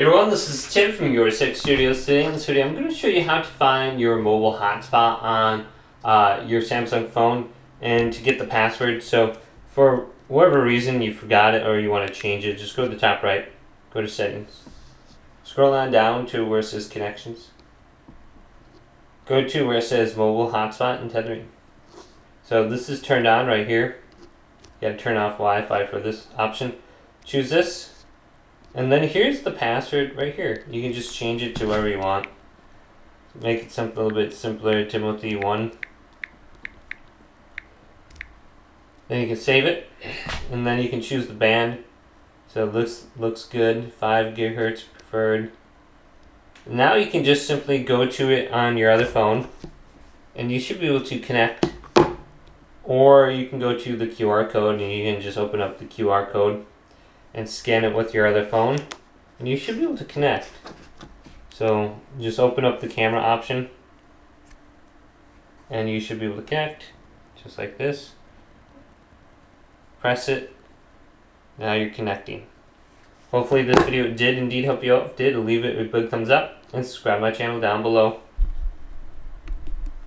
Hey everyone, this is Tim from Your Tech Studios. Today in this video, I'm going to show you how to find your mobile hotspot on your Samsung phone and to get the password. So for whatever reason you forgot it or you want to change it, just go to the top right, go to settings, scroll on down to where it says connections, go to where it says mobile hotspot and tethering. So this is turned on right here. You got to turn off Wi-Fi for this option. Choose this. And then here's the password right here. You can just change it to whatever you want. Make it simple, a little bit simpler, Timothy1. Then you can save it, and then you can choose the band. So it looks good, 5 gigahertz preferred. Now you can just simply go to it on your other phone, and you should be able to connect. Or you can go to the QR code, and you can just open up the QR code and scan it with your other phone, and you should be able to connect. So just open up the camera option and you should be able to connect just like this. Press it. Now you're connecting. Hopefully this video did indeed help you out. If it did, leave it a big thumbs up and subscribe to my channel down below.